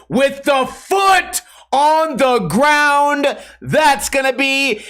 with the foot on the ground. That's gonna be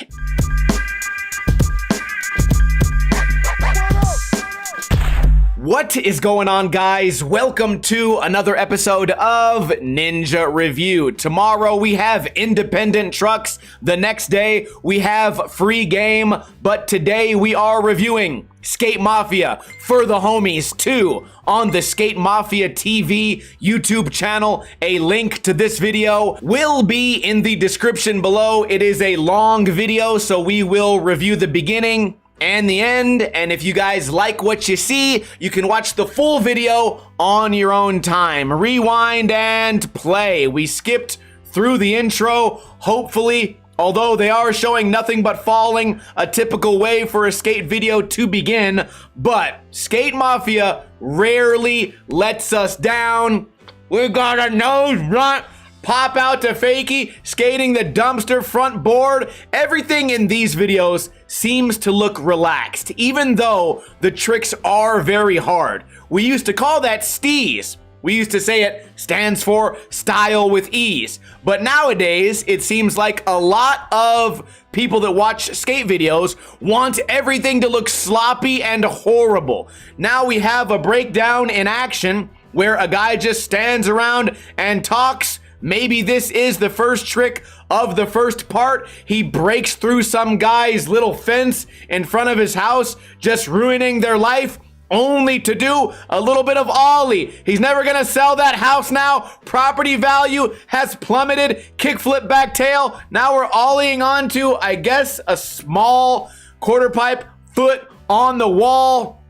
What is going on, guys? Welcome to another episode of Ninja Review. Tomorrow we have independent trucks. The next day we have free game. But today we are reviewing SK8MAFIA for the Homies 2 on the SK8MAFIA TV YouTube channel. A link to this video will be in the description below. It is a long video, so we will review the beginning and the end, and if you guys like what you see, you can watch the full video on your own time. Rewind and play. We skipped through the intro, hopefully, although they are showing nothing but falling, a typical way for a skate video to begin, but SK8MAFIA rarely lets us down. We got a nose blunt. Pop out to Fakie, skating the dumpster front board. Everything in these videos seems to look relaxed, even though the tricks are very hard. We used to call that steez. We used to say it stands for style with ease. But nowadays, it seems like a lot of people that watch skate videos want everything to look sloppy and horrible. Now we have a breakdown in action where a guy just stands around and talks. Maybe this is the first trick of the first part. He breaks through some guy's little fence in front of his house, just ruining their life, only to do a little bit of ollie. He's never gonna sell that house now. Property value has plummeted. Kickflip back tail. Now we're ollieing onto, I guess, a small quarter pipe, foot on the wall.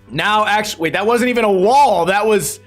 Now, actually, wait, that wasn't even a wall. That was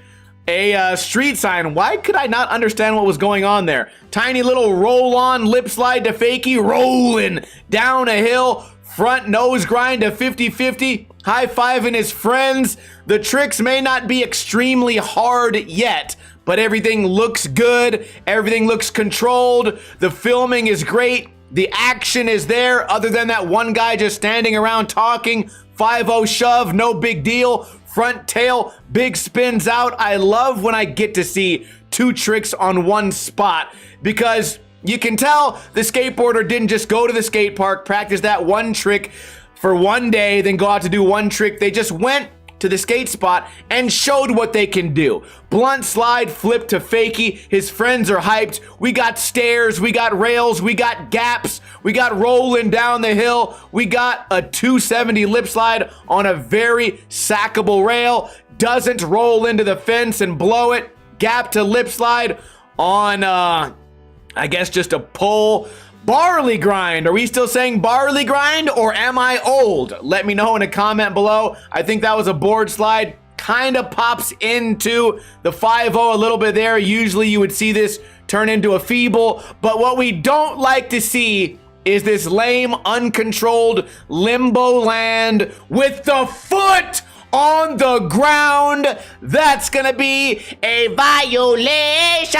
a street sign. Why could I not understand what was going on there? Tiny little roll-on lip slide to Fakie, rolling down a hill, front nose grind to 50-50, high-fiving his friends. The tricks may not be extremely hard yet, but everything looks good. Everything looks controlled. The filming is great. The action is there, other than that one guy just standing around talking. 5-0 shove, no big deal. Front tail, big spins out. I love when I get to see two tricks on one spot, because you can tell the skateboarder didn't just go to the skate park, practice that one trick for one day, then go out to do one trick. They just went to the skate spot and showed what they can do. Blunt slide, flip to Fakie. His friends are hyped. We got stairs, we got rails, we got gaps, we got rolling down the hill. We got a 270 lip slide on a very sackable rail. Doesn't roll into the fence and blow it. Gap to lip slide on, I guess just a pull. Barley grind. Are we still saying barley grind, or am I old? Let me know in a comment below. I think that was a board slide. Kind of pops into the 5-0 a little bit there. Usually you would see this turn into a feeble, but what we don't like to see is this lame, uncontrolled limbo land with the foot on the ground. That's gonna be a violation.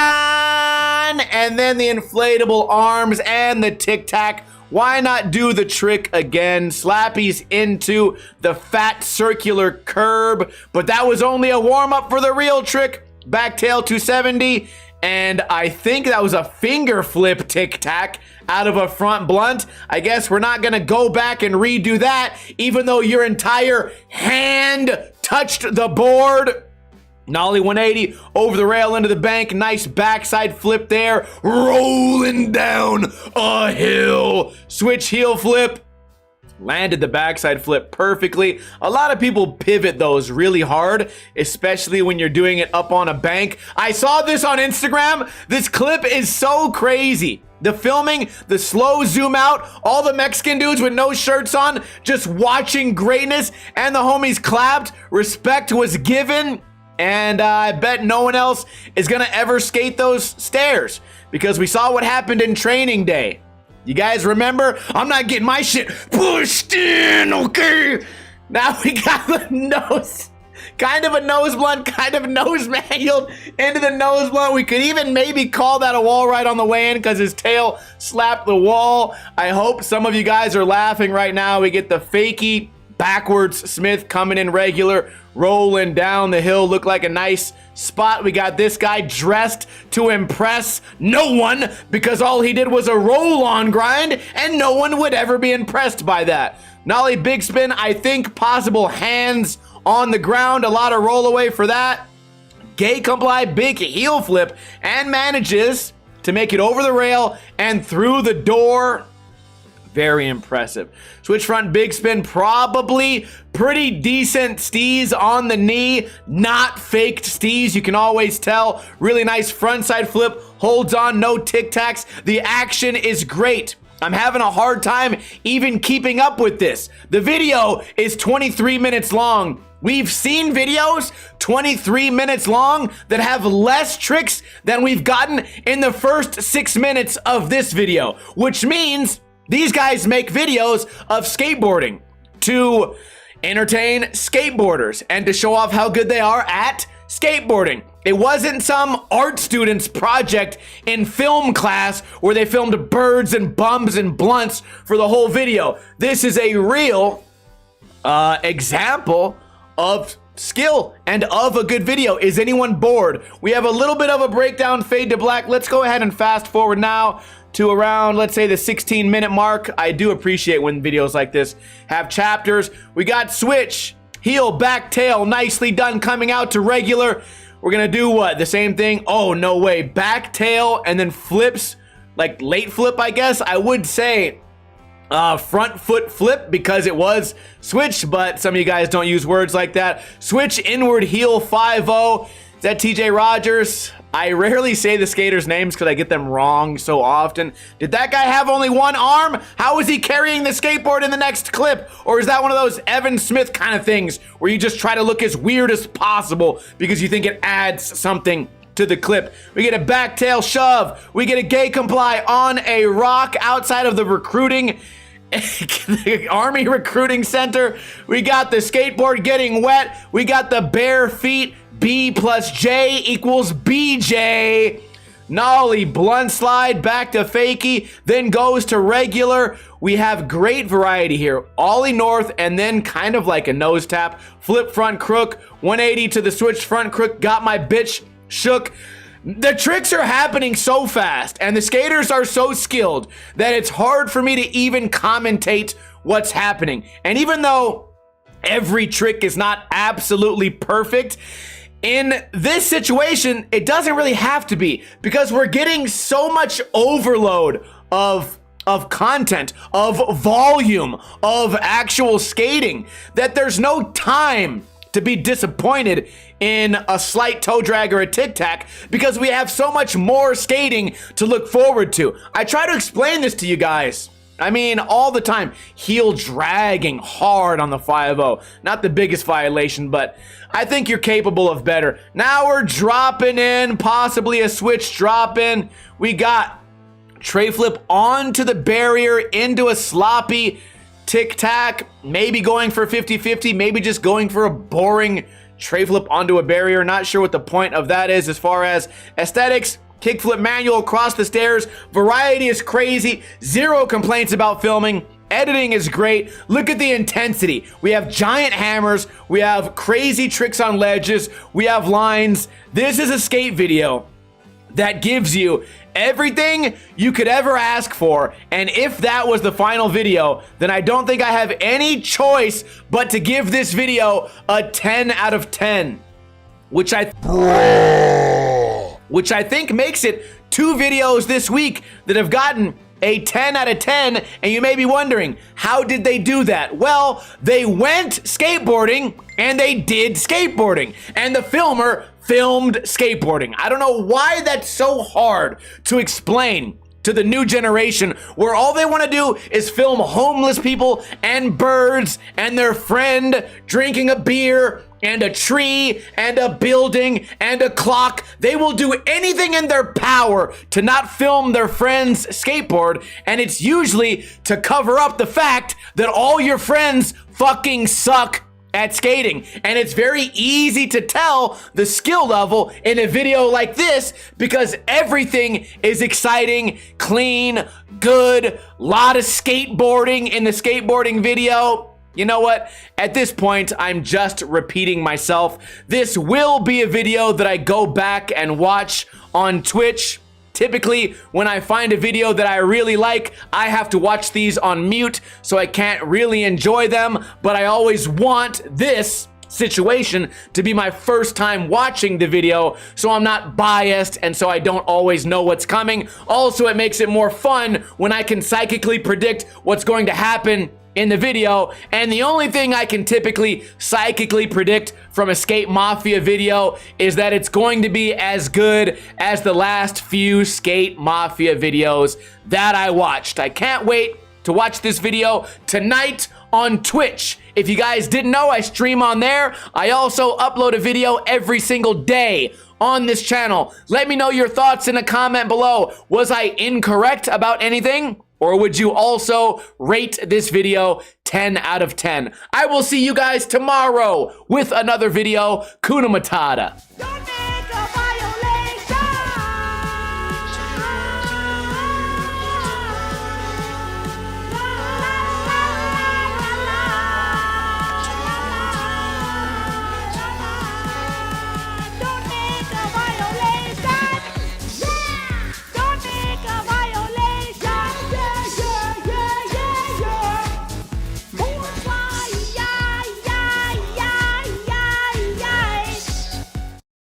And then the inflatable arms and the tic-tac. Why not do the trick again? Slappies into the fat circular curb, but that was only a warm-up for the real trick. Back tail 270, and I think that was a finger flip tic-tac out of a front blunt. I guess we're not gonna go back and redo that, even though your entire hand touched the board. Nollie 180 over the rail into the bank. Nice backside flip there. Rolling down a hill. Switch heel flip. Landed the backside flip perfectly. A lot of people pivot those really hard, especially when you're doing it up on a bank. I saw this on Instagram. This clip is so crazy. The filming, the slow zoom out, all the Mexican dudes with no shirts on, just watching greatness, and the homies clapped. Respect was given, and I bet no one else is gonna ever skate those stairs, because we saw what happened in training day. You guys remember? I'm not getting my shit pushed in, okay? Now we got the nose, kind of a nose blunt, kind of nose manualed into the nose blunt. We could even maybe call that a wall ride on the way in because his tail slapped the wall. I hope some of you guys are laughing right now. We get the Fakie backwards Smith coming in regular, rolling down the hill. Look like a nice spot. We got this guy dressed to impress no one because all he did was a roll-on grind and no one would ever be impressed by that. Nollie big spin, I think possible hands on the ground, a lot of roll away for that. Gay comply big heel flip and manages to make it over the rail and through the door. Very impressive. Switch front big spin, probably pretty decent steez on the knee, not faked steez, you can always tell. Really nice front side flip, holds on, no tic tacs. The action is great. I'm having a hard time even keeping up with this. The video is 23 minutes long. We've seen videos 23 minutes long that have less tricks than we've gotten in the first 6 minutes of this video, which means these guys make videos of skateboarding to entertain skateboarders and to show off how good they are at skateboarding. It wasn't some art student's project in film class where they filmed birds and bums and blunts for the whole video. This is a real example of skill and of a good video. Is anyone bored? We have a little bit of a breakdown, fade to black. Let's go ahead and fast forward now to around, let's say, the 16-minute mark. I do appreciate when videos like this have chapters. We got switch, heel, back, tail, nicely done, coming out to regular. We're gonna do what? The same thing? Oh, no way. Back, tail, and then flips, like late flip, I guess. I would say front foot flip because it was switch, but some of you guys don't use words like that. Switch, inward heel, 5-0. Is that TJ Rogers? I rarely say the skaters' names because I get them wrong so often. Did that guy have only one arm? How is he carrying the skateboard in the next clip? Or is that one of those Evan Smith kind of things where you just try to look as weird as possible because you think it adds something to the clip? We get a back tail shove. We get a gay comply on a rock outside of the recruiting the Army Recruiting Center. We got the skateboard getting wet. We got the bare feet. B plus J equals BJ. Nollie blunt slide back to fakie, then goes to regular. We have great variety here. Ollie north and then kind of like a nose tap. Flip front crook, 180 to the switch front crook. Got my bitch shook. The tricks are happening so fast and the skaters are so skilled that it's hard for me to even commentate what's happening. And even though every trick is not absolutely perfect, in this situation, it doesn't really have to be because we're getting so much overload of content, of volume, of actual skating that there's no time to be disappointed in a slight toe drag or a tic tac because we have so much more skating to look forward to. I try to explain this to you guys. I mean, all the time, heel dragging hard on the 5-0. Not the biggest violation, but I think you're capable of better. Now we're dropping in, possibly a switch drop in. We got tray flip onto the barrier into a sloppy tic tac, maybe going for 50-50, maybe just going for a boring tray flip onto a barrier. Not sure what the point of that is as far as aesthetics. Kickflip manual across the stairs. Variety is crazy. Zero complaints about filming. Editing is great. Look at the intensity. We have giant hammers. We have crazy tricks on ledges. We have lines. This is a skate video that gives you everything you could ever ask for. And if that was the final video, then I don't think I have any choice but to give this video a 10 out of 10, which I think makes it 2 videos this week that have gotten a 10 out of 10, and you may be wondering, how did they do that? Well, they went skateboarding, and they did skateboarding, and the filmer filmed skateboarding. I don't know why that's so hard to explain to the new generation where all they want to do is film homeless people and birds and their friend drinking a beer and a tree and a building and a clock. They will do anything in their power to not film their friend's skateboard, and it's usually to cover up the fact that all your friends fucking suck at skating. And it's very easy to tell the skill level in a video like this because everything is exciting, clean, good, lot of skateboarding in the skateboarding video. you know what? At this point, I'm just repeating myself. This will be a video that I go back and watch on Twitch. Typically, when I find a video that I really like, I have to watch these on mute, so I can't really enjoy them, but I always want this situation to be my first time watching the video, so I'm not biased and so I don't always know what's coming. Also, it makes it more fun when I can psychically predict what's going to happen in the video, and the only thing I can typically psychically predict from a SK8MAFIA video is that it's going to be as good as the last few SK8MAFIA videos that I watched. I can't wait to watch this video tonight on Twitch. If you guys didn't know, I stream on there. I also upload a video every single day on this channel. Let me know your thoughts in a comment below. Was I incorrect about anything? Or would you also rate this video 10 out of 10? I will see you guys tomorrow with another video. Kuna Matata.